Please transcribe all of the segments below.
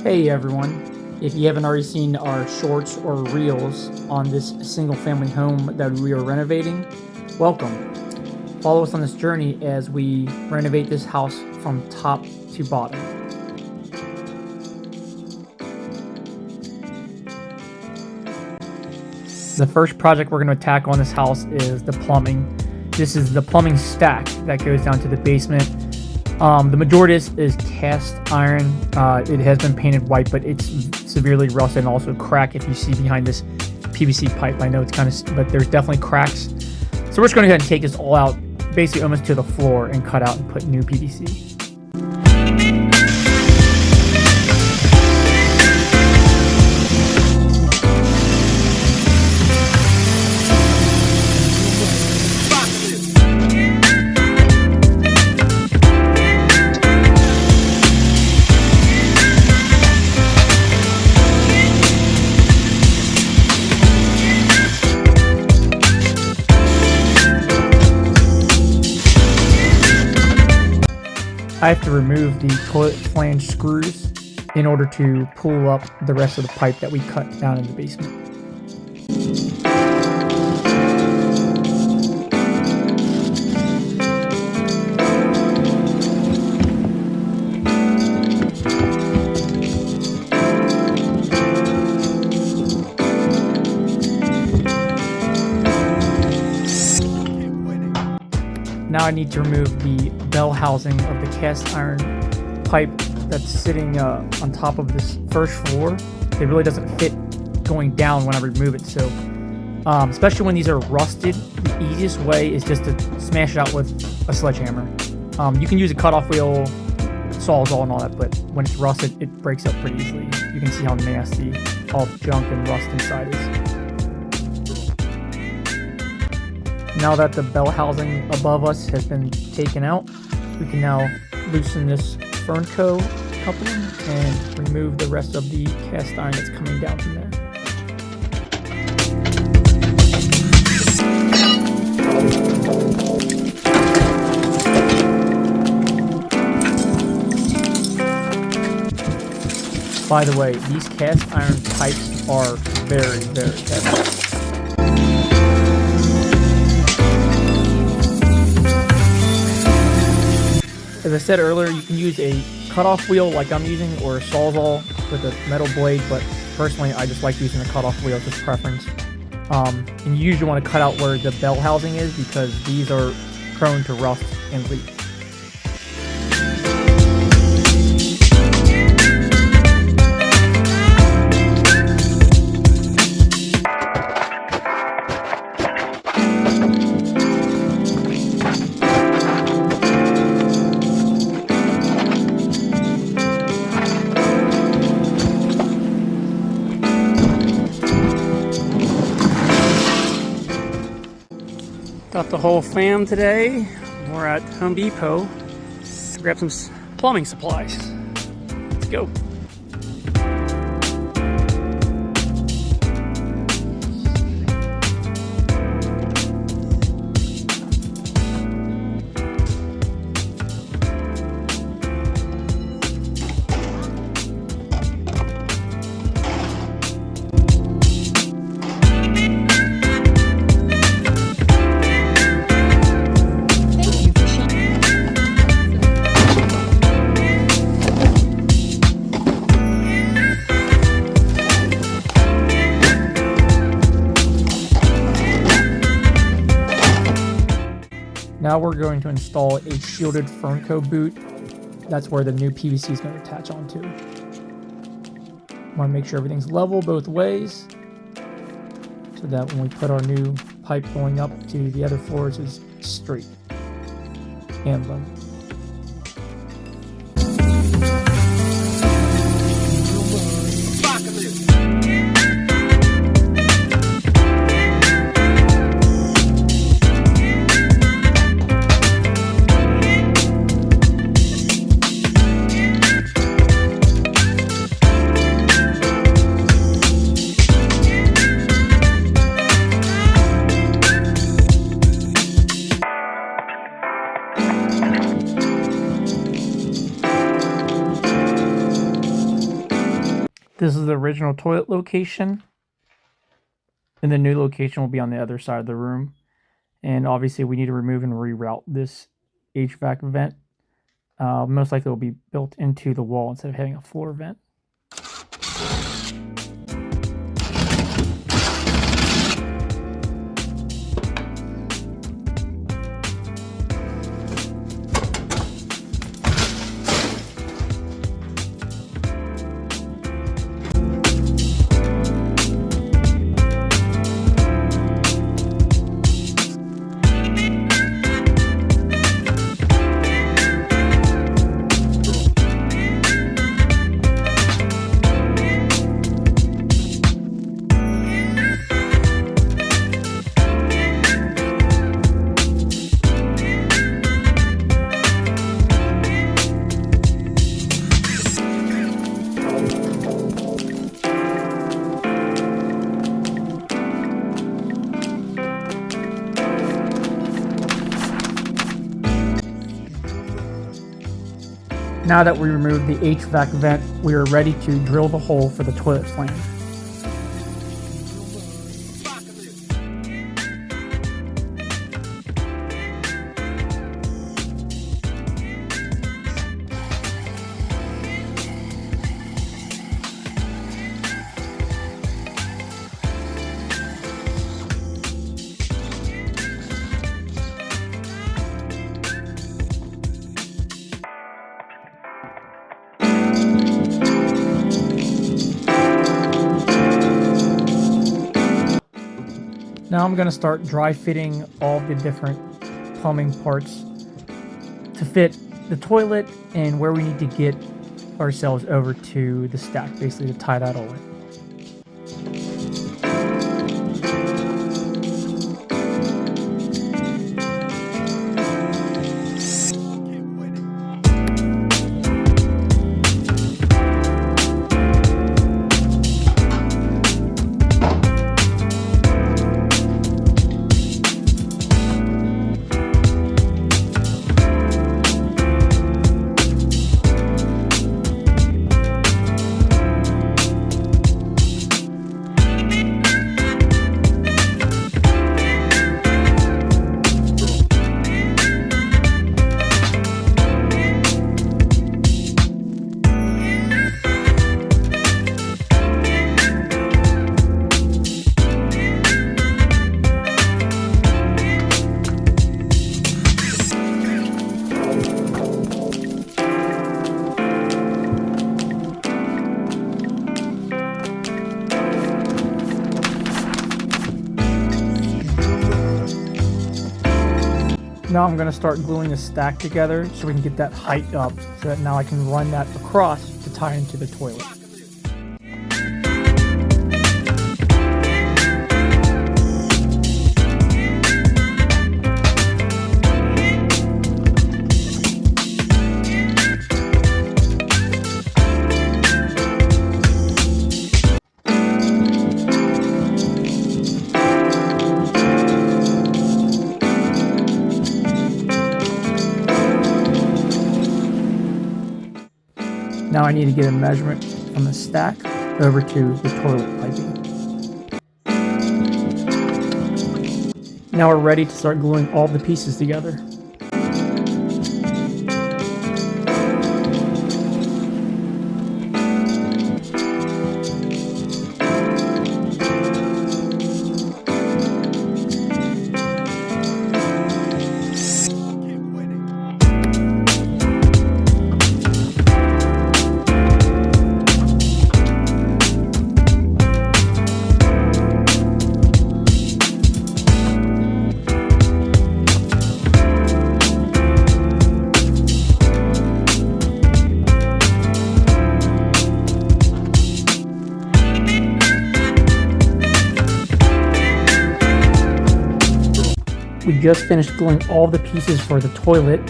Hey everyone, if you haven't already seen our shorts or reels on this single family home that we are renovating, welcome. Follow us on this journey as we renovate this house from top to bottom. The first project we're going to attack on this house is the plumbing. This is the plumbing stack that goes down to the basement. The majority is cast iron. It has been painted white, but it's severely rusted and also cracked. If you see behind this PVC pipe, I know it's kind of, but there's definitely cracks. So we're just going to go ahead and take this all out, basically almost to the floor, and cut out and put new PVC. I have to remove the toilet flange screws in order to pull up the rest of the pipe that we cut down in the basement. Now I need to remove the bell housing of the cast iron pipe that's sitting on top of this first floor. It really doesn't fit going down when I remove it. So, especially when these are rusted, the easiest way is just to smash it out with a sledgehammer. You can use a cutoff wheel, sawzall and all that, but when it's rusted, it breaks up pretty easily. You can see how nasty all the junk and rust inside is. Now that the bell housing above us has been taken out, we can now loosen this Fernco coupling and remove the rest of the cast iron that's coming down from there. By the way, these cast iron pipes are very, very heavy. As I said earlier, you can use a cutoff wheel like I'm using, or a sawzall with a metal blade, but personally I just like using a cutoff wheel, just preference. And you usually want to cut out where the bell housing is because these are prone to rust and leak. Got the whole fam today. We're at Home Depot to grab some plumbing supplies. Let's go. Now we're going to install a shielded Fernco boot. That's where the new PVC is going to attach onto. Want to make sure everything's level both ways so that when we put our new pipe going up to the other floors is straight and level. This is the original toilet location, and the new location will be on the other side of the room. And obviously we need to remove and reroute this HVAC vent. Most likely it will be built into the wall instead of having a floor vent. Now that we removed the HVAC vent, we are ready to drill the hole for the toilet flange. Now I'm going to start dry fitting all the different plumbing parts to fit the toilet and where we need to get ourselves over to the stack, basically to tie that all in. Now I'm going to start gluing the stack together so we can get that height up, so that now I can run that across to tie into the toilet. Now I need to get a measurement from the stack over to the toilet piping. Now we're ready to start gluing all the pieces together. We just finished gluing all the pieces for the toilet.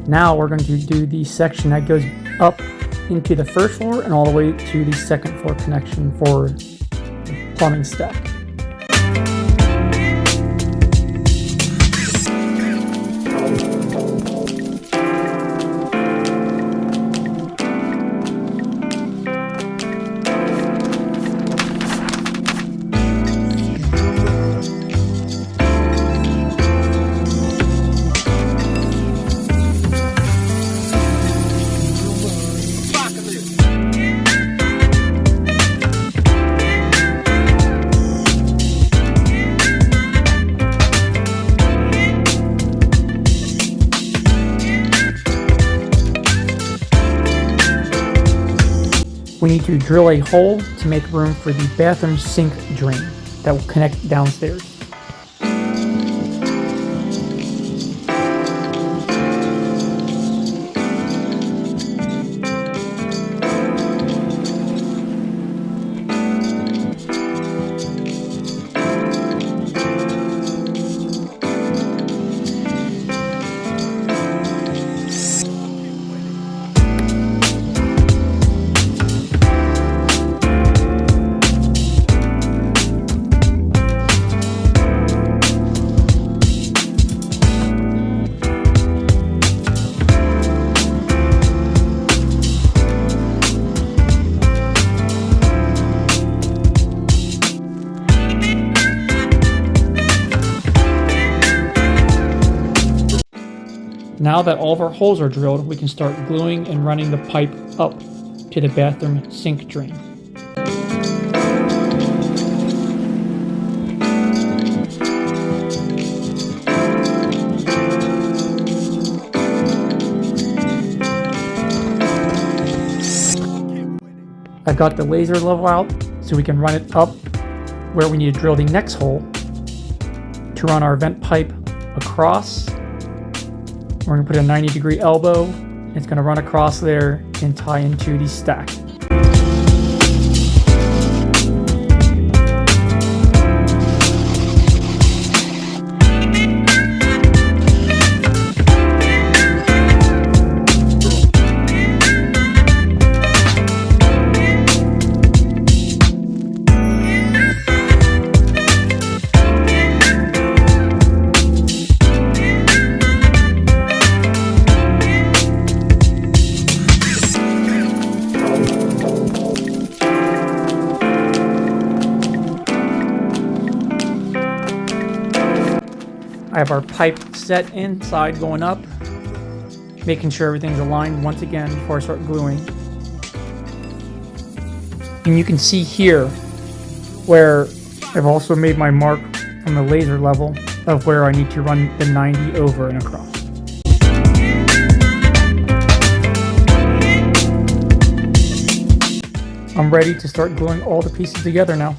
Now we're going to do the section that goes up into the first floor and all the way to the second floor connection for the plumbing stack. we need to drill a hole to make room for the bathroom sink drain that will connect downstairs. Now that all of our holes are drilled, we can start gluing and running the pipe up to the bathroom sink drain. I've got the laser level out so we can run it up where we need to drill the next hole to run our vent pipe across. We're going to put a 90-degree elbow. It's going to run across there and tie into the stack. I have our pipe set inside going up, making sure everything's aligned once again before I start gluing. And you can see here where I've also made my mark from the laser level of where I need to run the 90 over and across. I'm ready to start gluing all the pieces together now.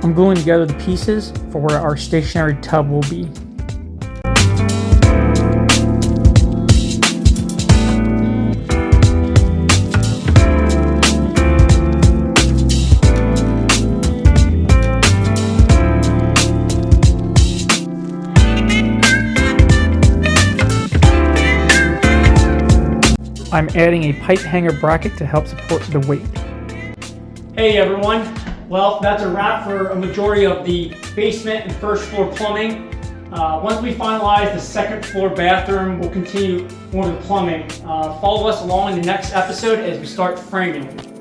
I'm gluing together the pieces for where our stationary tub will be. I'm adding a pipe hanger bracket to help support the weight. Hey everyone. Well, that's a wrap for a majority of the basement and first floor plumbing. Once we finalize the second floor bathroom, we'll continue more of the plumbing. Follow us along in the next episode as we start framing.